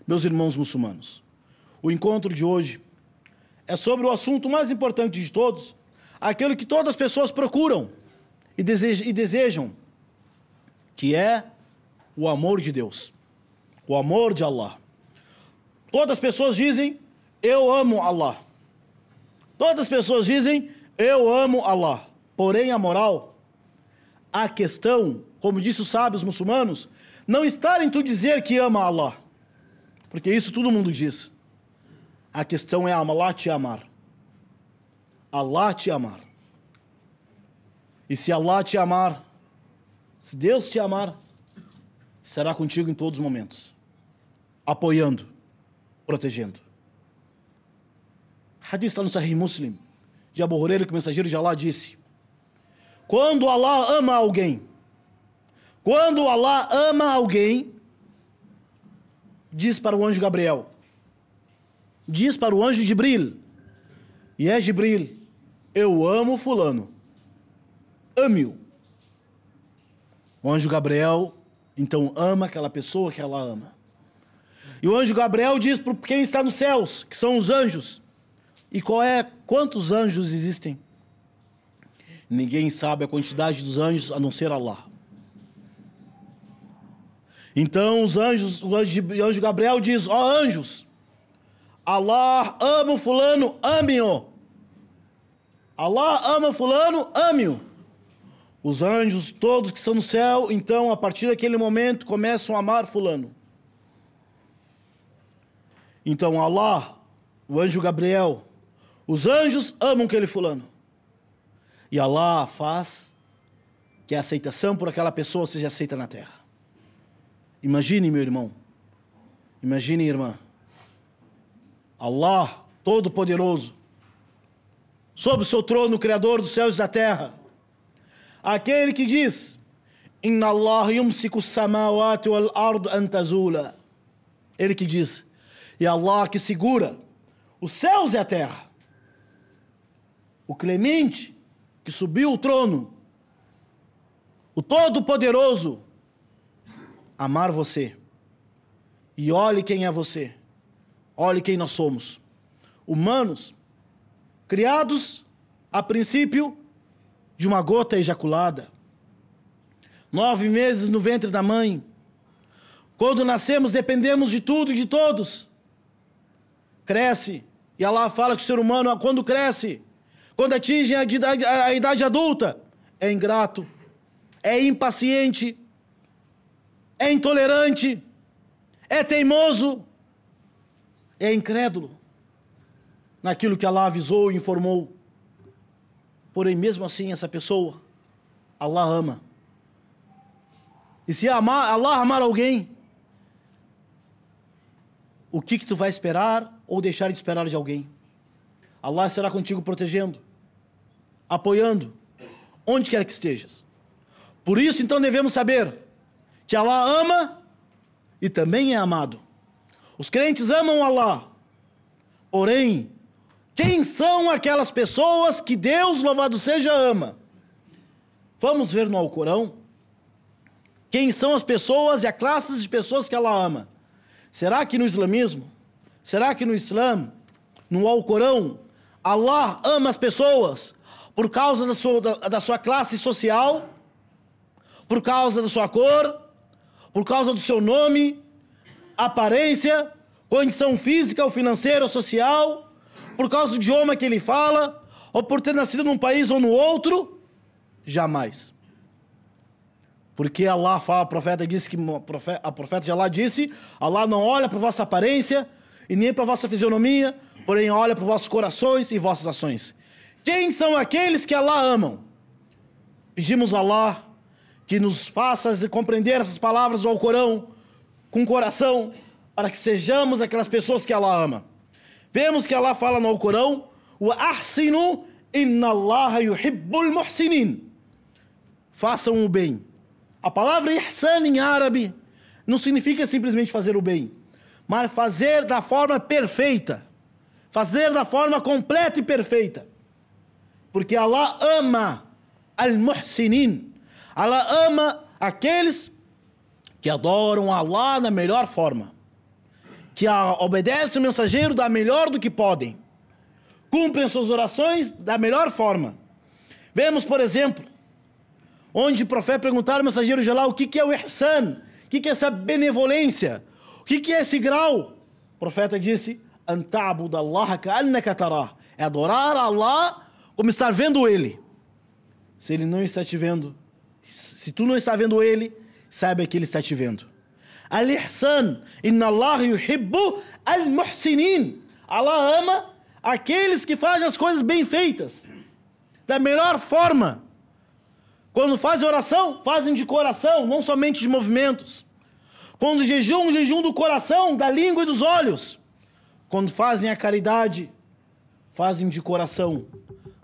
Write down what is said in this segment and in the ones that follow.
Meus irmãos muçulmanos, o encontro de hoje é sobre o assunto mais importante de todos, aquilo que todas as pessoas procuram e desejam, que é o amor de Deus, o amor de Allah. Todas as pessoas dizem, eu amo Allah. Todas as pessoas dizem, eu amo Allah. Porém, a moral, a questão, como disse os sábios muçulmanos, não está em tu dizer que ama Allah, porque isso todo mundo diz. A questão é Allah te amar. Allah te amar. E se Allah te amar, se Deus te amar, será contigo em todos os momentos, apoiando, protegendo. Hadith está no Sahih Muslim, de Abu Huraira, que o mensageiro de Allah disse: quando Allah ama alguém, diz para o anjo Gabriel, diz para o anjo Jibril, e é Jibril, eu amo fulano, ame-o. O anjo Gabriel, então, ama aquela pessoa que ela ama. E o anjo Gabriel diz para quem está nos céus, que são os anjos. E quantos anjos existem? Ninguém sabe a quantidade dos anjos a não ser Allah. Então o anjo Gabriel diz, ó anjos, Allah ama fulano, ame-o. Allah ama fulano, ame-o. Os anjos todos que estão no céu, então, a partir daquele momento, começam a amar fulano. Então Allah, o anjo Gabriel, os anjos amam aquele fulano. E Allah faz que a aceitação por aquela pessoa seja aceita na terra. Imagine, meu irmão. Imagine, irmã. Allah, Todo-Poderoso, sobre o seu trono, Criador dos céus e da terra. Aquele que diz, Inna Allah yumsiku samawati wal ard an tazula. Ele que diz, e Allah que segura os céus e a terra. O clemente que subiu o trono, o Todo-Poderoso, amar você. E olhe quem é você. Olhe quem nós somos. Humanos, criados, a princípio, de uma gota ejaculada. 9 meses no ventre da mãe. Quando nascemos, dependemos de tudo e de todos. Cresce. E Allah fala que o ser humano, quando cresce, quando atinge a idade adulta, é ingrato, é impaciente, é intolerante, é teimoso, é incrédulo naquilo que Allah avisou e informou. Porém, mesmo assim, essa pessoa, Allah ama. E se Allah amar alguém, o que tu vai esperar ou deixar de esperar de alguém? Allah estará contigo protegendo, apoiando, onde quer que estejas. Por isso, então, devemos saber que Allah ama e também é amado. Os crentes amam Allah. Porém, quem são aquelas pessoas que Deus, louvado seja, ama? Vamos ver no Alcorão quem são as pessoas e a classe de pessoas que Allah ama. Será que no islamismo, será que no Islã, no Alcorão, Allah ama as pessoas por causa da sua classe social, por causa da sua cor, por causa do seu nome, aparência, condição física ou financeira ou social, por causa do idioma que ele fala, ou por ter nascido num país ou no outro? Jamais. Porque Allah fala, a profeta disse que a profeta de Allah disse, Allah não olha para a vossa aparência e nem para a vossa fisionomia, porém olha para os vossos corações e vossas ações. Quem são aqueles que Allah amam? Pedimos a Allah que nos faça compreender essas palavras do Alcorão com coração, para que sejamos aquelas pessoas que Allah ama. Vemos que Allah fala no Alcorão, wa ahsinu inna Allaha yuhibbul muhsinin. Façam o bem. A palavra ihsan em árabe não significa simplesmente fazer o bem, mas fazer da forma perfeita, fazer da forma completa e perfeita. Porque Allah ama al-muhsinin. Allah ama aqueles que adoram Allah na melhor forma. que obedecem o mensageiro da melhor do que podem. Cumprem suas orações da melhor forma. Vemos, por exemplo, onde o profeta perguntaram ao mensageiro de Allah o que é o ihsan, o que é essa benevolência, o que é esse grau. O profeta disse, An ta'buda Allah ka'annaka tarah. É adorar a Allah como estar vendo Ele. Se Ele não está te vendo, se tu não está vendo Ele, saiba que Ele está te vendo. Al-ihsan, inna Allah yuhibbu al-muhsinin. Allah ama aqueles que fazem as coisas bem feitas, da melhor forma. Quando fazem oração, fazem de coração, não somente de movimentos. Quando jejum do coração, da língua e dos olhos. Quando fazem a caridade, fazem de coração,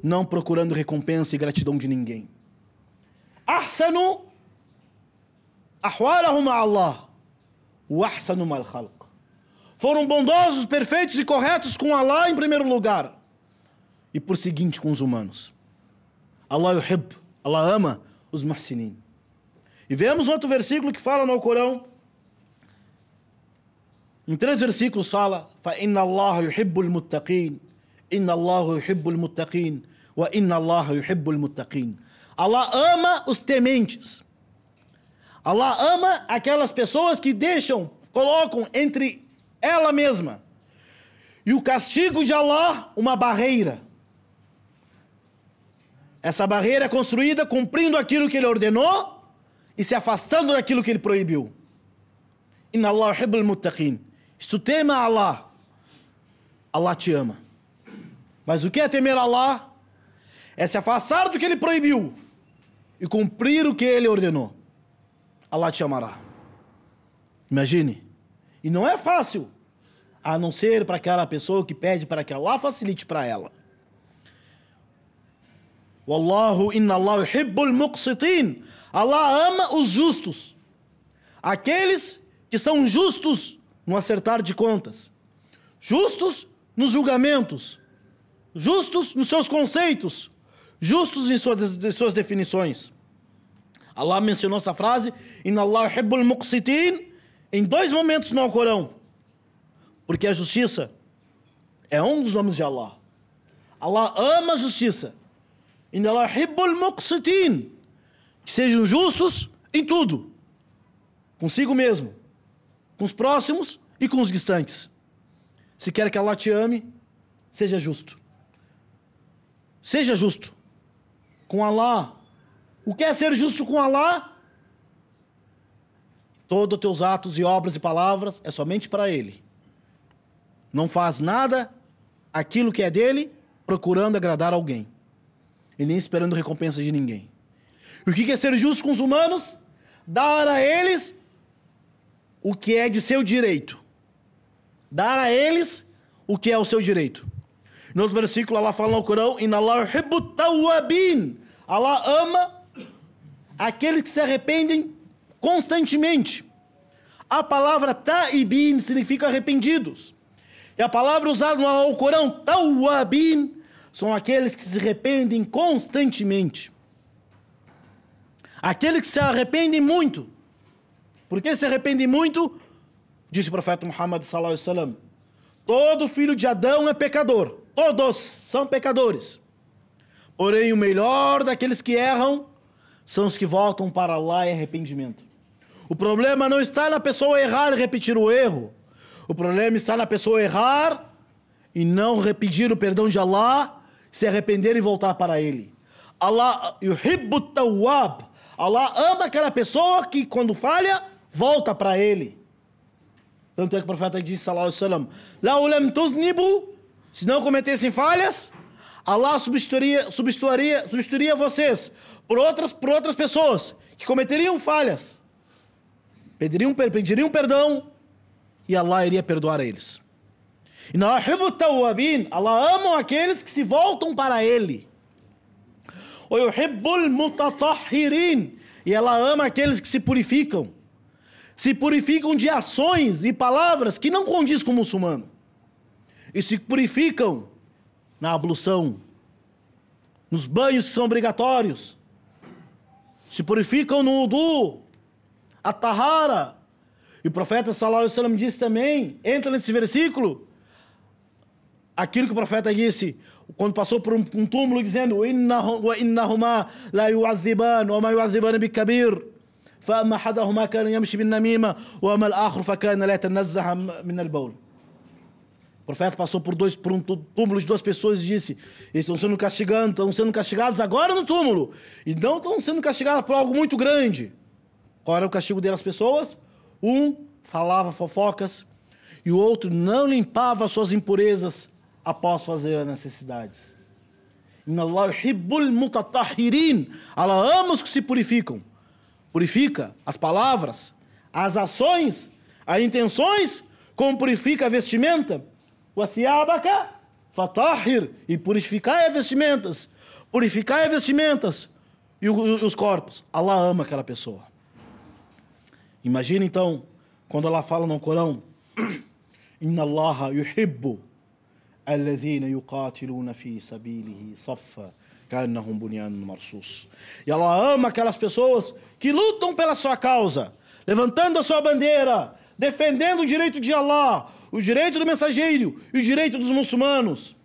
não procurando recompensa e gratidão de ninguém. Ahsanu ahwalahum ma'a Allah wa ahsanu ma'al khalq. Foram bondosos, perfeitos e corretos com Allah em primeiro lugar. E por seguinte com os humanos. Allah yuhib, Allah ama os muhsinin. E vemos outro versículo que fala no Alcorão. Em 3 versículos fala: فَإِنَّ اللَّهَ يُحِبُّ الْمُتَّقِينَ إِنَّ اللَّهَ يُحِبُّ الْمُتَّقِينَ وَإِنَّ اللَّهَ يُحِبُّ الْمُتَّقِينَ. Allah ama os tementes. Allah ama aquelas pessoas que colocam entre ela mesma e o castigo de Allah uma barreira. Essa barreira é construída cumprindo aquilo que Ele ordenou e se afastando daquilo que Ele proibiu. Inna Allah yuhibbul muttaqin. Se tu teme a Allah, Allah te ama. Mas o que é temer a Allah? É se afastar do que Ele proibiu e cumprir o que Ele ordenou. Allah te amará. Imagine. E não é fácil, a não ser para aquela pessoa que pede para que Allah facilite para ela. Wallahu inna Allah yuhibbul muqsitin. Allah ama os justos. Aqueles que são justos no acertar de contas. Justos nos julgamentos. Justos nos seus conceitos. Justos em suas definições. Allah mencionou essa frase, Inna Allah yuhibbul muqsitin, em 2 momentos no Alcorão. Porque a justiça é um dos nomes de Allah. Allah ama a justiça. Inna Allah yuhibbul muqsitin, que sejam justos em tudo. Consigo mesmo, com os próximos e com os distantes. Se quer que Allah te ame, seja justo. Seja justo com Allah. O que é ser justo com Allah? Todos os teus atos e obras e palavras é somente para Ele. Não faz nada aquilo que é dele procurando agradar alguém. E nem esperando recompensa de ninguém. E o que é ser justo com os humanos? Dar a eles o que é de seu direito. Dar a eles o que é o seu direito. No outro versículo, Allah fala no Corão, Inna Allah yuhibbu tawwabin. Allah ama aqueles que se arrependem constantemente. A palavra ta'ibin significa arrependidos. E a palavra usada no Alcorão, tawwabin, são aqueles que se arrependem constantemente. Aqueles que se arrependem muito. Por que se arrependem muito? Disse o profeta Muhammad sallallahu alaihi wasallam, todo filho de Adão é pecador. Todos são pecadores. Porém, o melhor daqueles que erram são os que voltam para Allah em arrependimento. O problema não está na pessoa errar e repetir o erro. O problema está na pessoa errar e não repetir o perdão de Allah, se arrepender e voltar para Ele. Allah yuhibbu tawwab. Allah ama aquela pessoa que, quando falha, volta para Ele. Tanto é que o profeta disse, sallallahu alaihi wasallam, "Lau lam tuznibu", se não cometessem falhas, Allah substituiria vocês por outras pessoas que cometeriam falhas, pediriam perdão, e Allah iria perdoar eles. E na Allah ama aqueles que se voltam para Ele. E ela ama aqueles que se purificam de ações e palavras que não condiz com o muçulmano. E se purificam na ablução, nos banhos que são obrigatórios, se purificam no wudu, a tahara, E o profeta sallallahu alaihi wasallam disse também, entra nesse versículo, aquilo que o profeta disse, quando passou por um túmulo dizendo: "Innahuma la yu'adhiban wa ma yu'adhiban bikabir, fa amma ahaduhuma kana yamshi bin namima wa amma al-akhar fa kana la yatanazzaha min al-bawl." O profeta passou por um túmulo de duas pessoas e disse: eles estão sendo castigados agora no túmulo, e não estão sendo castigados por algo muito grande. Qual era o castigo delas pessoas? Um falava fofocas e o outro não limpava suas impurezas após fazer as necessidades. Inna Allah yuhibbul mutatahhirin. Allah ama os que se purificam. Purifica as palavras, as ações, as intenções, como purifica a vestimenta. Wa thiyabaka fatahhir. E purificai as vestimentas. Purificai as vestimentas e os corpos. Allah ama aquela pessoa. Imagina então, quando Allah fala no Corão: Inna Allah yuhibbu alladhina yuqatiluna fi sabilihi saffa ka'annahum bunyanun marsus. E Allah ama aquelas pessoas que lutam pela sua causa, levantando a sua bandeira, defendendo o direito de Allah, o direito do mensageiro e o direito dos muçulmanos.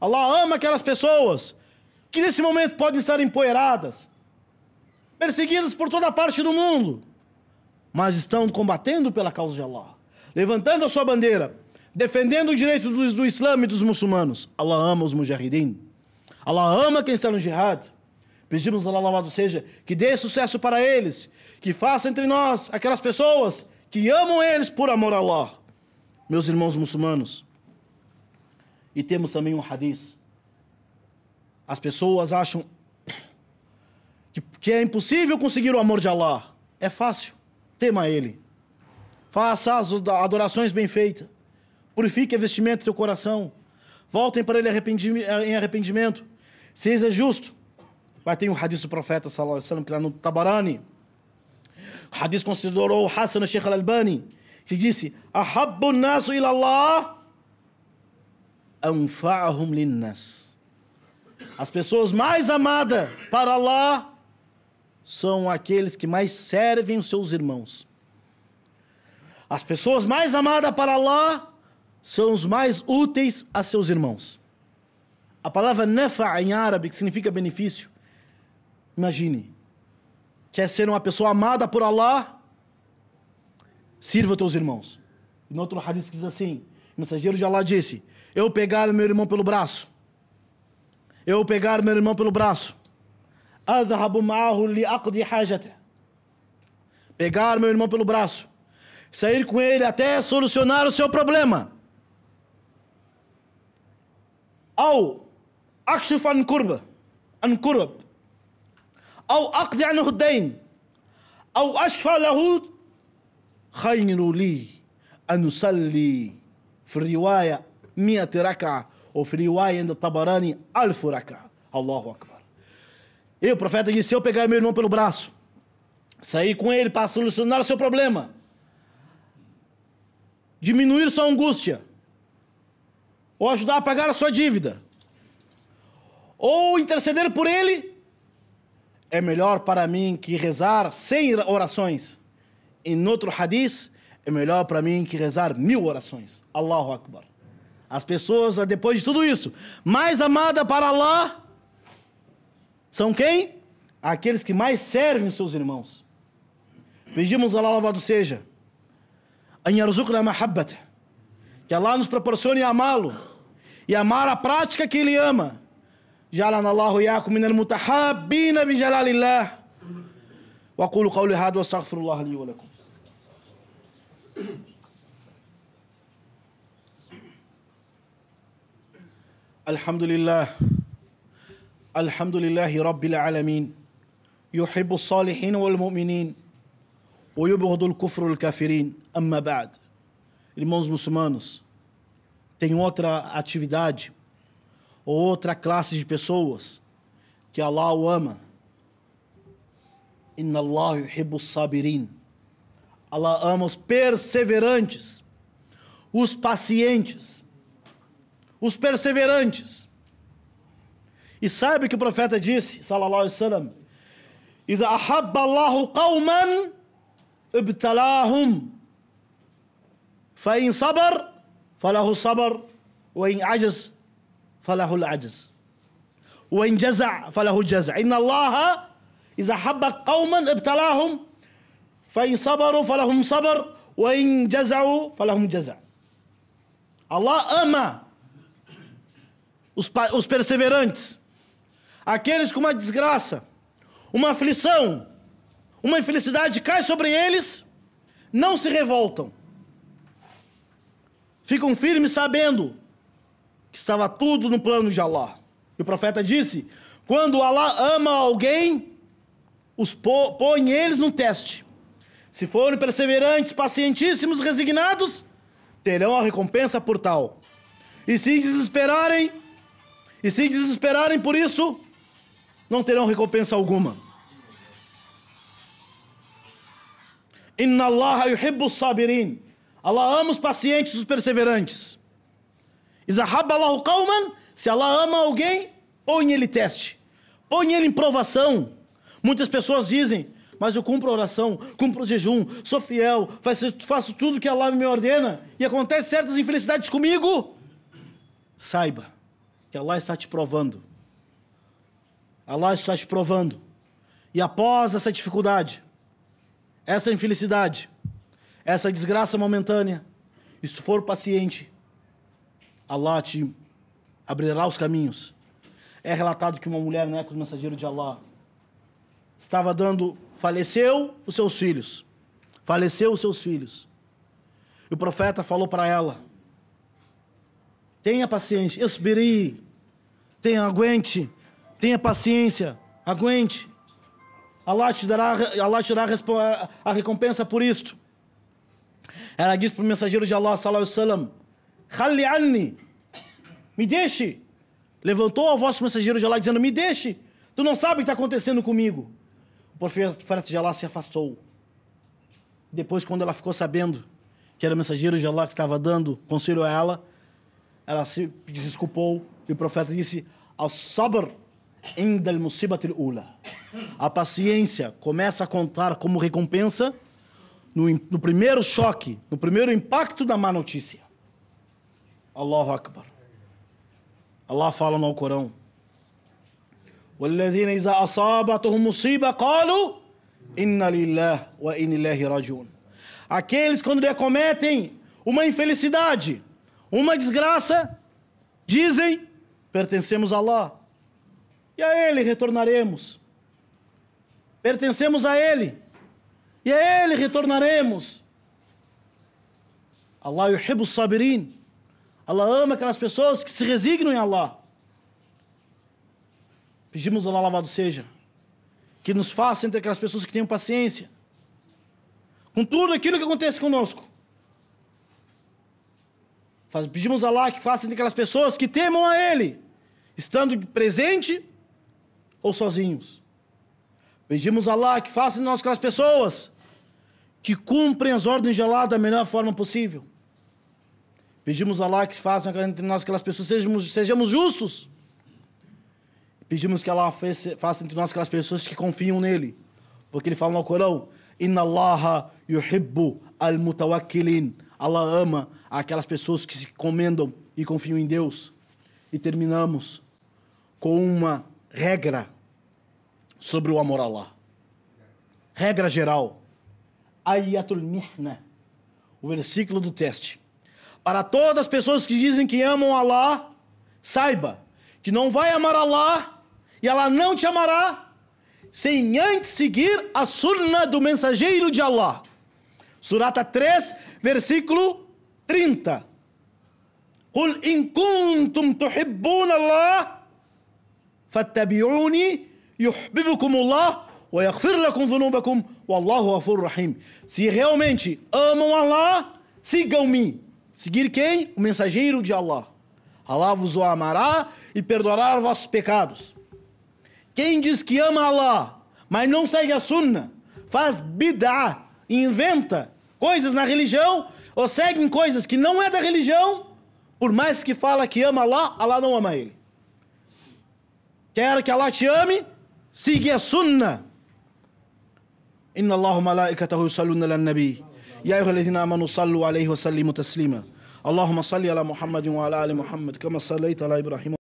Allah ama aquelas pessoas que nesse momento podem estar empoeiradas, perseguidas por toda parte do mundo, mas estão combatendo pela causa de Allah, levantando a sua bandeira, defendendo o direito do Islã e dos muçulmanos. Allah ama os mujahidin. Allah ama quem está no jihad. Pedimos a Allah, louvado seja, que dê sucesso para eles, que faça entre nós aquelas pessoas que amam eles por amor a Allah. Meus irmãos muçulmanos, e temos também um hadith. As pessoas acham que é impossível conseguir o amor de Allah. É fácil. Tema Ele. Faça as adorações bem feitas. Purifique a vestimenta do seu coração. Voltem para Ele em arrependimento. Seja justo. Vai ter um hadith do profeta sallallahu alaihi wasallam que está no Tabarani. O hadith considerou o Hassan al-Sheikh al-Albani, que disse: Ahabbu nasu ila Allah anfa'ahum linnas. As pessoas mais amadas para Allah são aqueles que mais servem os seus irmãos. As pessoas mais amadas para Allah são os mais úteis a seus irmãos. A palavra nafa em árabe, que significa benefício. Imagine, quer ser uma pessoa amada por Allah? Sirva os teus irmãos. No outro hadith diz assim, o mensageiro de Allah disse: eu pegar meu irmão pelo braço, adhabu ma'ahu li aqdi hajatah, pegar meu irmão pelo braço, sair com ele até solucionar o seu problema. Ou akshif an kurb, ou aqdi anhu ad-dayn, ou ashfa lahu khayru li an usalli fi riwaya 100 rak'a ou fi riwaya inda Tabarani 1000 rak'a. Allahu Akbar. E o profeta disse: se eu pegar meu irmão pelo braço, sair com ele para solucionar o seu problema, diminuir sua angústia, ou ajudar a pagar a sua dívida, ou interceder por ele, é melhor para mim que rezar 100 orações. Em outro hadith, é melhor para mim que rezar 1000 orações. Allahu Akbar. As pessoas, depois de tudo isso, mais amadas para Allah são quem? Aqueles que mais servem os seus irmãos. Pedimos a Allah, louvado seja, an yarzuqna mahabbatah, que Allah nos proporcione amá-lo e amar a prática que Ele ama. Jalana Allahu yakum minal mutahabbina bi jalalillah. Wa aqulu qawli hadha wa astaghfirullah li wa lakum. Alhamdulillahi rabbil alamin. Yuhibbu as-salihin wal mu'minin wa yubghidu al-kufra wal kafirin. Amma ba'd. Irmãos muçulmanos, tem outra atividade, outra classe de pessoas que Allah o ama. Inna Allah yuhibbu as-sabirin. Allah ama os perseverantes, os pacientes, os perseverantes. E sabe o que o profeta disse, sallallahu alaihi wasallam? Iza ahabba Allahu qawman ibtalahum فإن صبر فله الصبر وإن عجز فله العجز وإن جزع فله الجزع إن الله إذا حب قوما ابتلاهم فإن صبروا فلهم صبر وإن جزعوا فلهم جزع. Allah ama os perseverantes, aqueles com uma desgraça, uma aflição, uma infelicidade cai sobre eles, não se revoltam. Ficam firmes sabendo que estava tudo no plano de Allah. E o profeta disse, quando Allah ama alguém, põe eles no teste. Se forem perseverantes, pacientíssimos, resignados, terão a recompensa por tal. E se desesperarem por isso, não terão recompensa alguma. Inna Allah yuhibbu sabirin. Allah ama os pacientes, os perseverantes. Iza habba Allahu qawman, se Allah ama alguém, põe ele teste. Põe ele em provação. Muitas pessoas dizem, mas eu cumpro a oração, cumpro o jejum, sou fiel, faço tudo que Allah me ordena, e acontece certas infelicidades comigo. Saiba que Allah está te provando. Allah está te provando. E após essa dificuldade, essa infelicidade, essa desgraça momentânea, e se tu for paciente, Allah te abrirá os caminhos. É relatado que uma mulher, na época do mensageiro de Allah, faleceu os seus filhos. E o profeta falou para ela, tenha paciência, isbiri, aguente, tenha paciência, aguente. Allah te dará a recompensa por isto. Ela disse para o mensageiro de Allah, sallallahu alaihi wasallam, Khalli anni, me deixe. Levantou a voz do mensageiro de Allah dizendo, me deixe, tu não sabe o que está acontecendo comigo. O profeta de Allah se afastou. Depois, quando ela ficou sabendo que era o mensageiro de Allah que estava dando conselho a ela se desculpou. E o profeta disse, As-sabr inda al-musibati al-ula. A paciência começa a contar como recompensa no primeiro choque, no primeiro impacto da má notícia. Allahu Akbar. Allah fala no Alcorão, وَالَّذِينَ إِذَا أَصَابَتْهُمْ مُصِيبَةٌ قَالُوا إِنَّا لِلَّهِ وَإِنَّا إِلَيْهِ رَاجِعُونَ. Aqueles quando lhe acometem uma infelicidade, uma desgraça, dizem, pertencemos a Allah, e a Ele retornaremos. Pertencemos a Ele, e a Ele retornaremos. Allah yuhibbu sabirin. Allah ama aquelas pessoas que se resignam em Allah. Pedimos a Allah, louvado seja, que nos faça entre aquelas pessoas que tenham paciência com tudo aquilo que acontece conosco. Pedimos a Allah que faça entre aquelas pessoas que temam a Ele, estando presente ou sozinhos. Pedimos a Allah que faça entre nós aquelas pessoas que cumprem as ordens de Allah da melhor forma possível. Pedimos a Allah que faça entre nós aquelas pessoas, sejamos justos. Pedimos que Allah faça entre nós aquelas pessoas que confiam nele. Porque ele fala no Alcorão, Inna Allaha yuhibbu al-mutawakkilin. Allah ama aquelas pessoas que se encomendam e confiam em Deus. E terminamos com uma regra sobre o amor a Allah. Regra geral. Ayatul Mihna. O versículo do teste. Para todas as pessoas que dizem que amam Allah, saiba que não vai amar Allah e Allah não te amará sem antes seguir a sunna do mensageiro de Allah. Surata 3, versículo 30. Qul in kuntum tuhibbuna Allah fattabi'uni yuhibbukum Allah wa yaghfir lakum dhunubakum wallahu ghafurur rahim. Se realmente amam Allah, sigam-me. Seguir quem? O mensageiro de Allah. Allah vos o amará e perdoará vossos pecados. Quem diz que ama Allah, mas não segue a sunna, faz bid'ah, inventa coisas na religião, ou segue coisas que não é da religião, por mais que fala que ama Allah, Allah não ama ele. Quer que Allah te ame? Siga a sunna. Inna Allahu malaikatahu yusalluna lan nabi. يا أيها الذين آمنوا صلوا عليه وسلموا تسليما اللهم صل على محمد وعلى آل محمد كما صليت على إبراهيم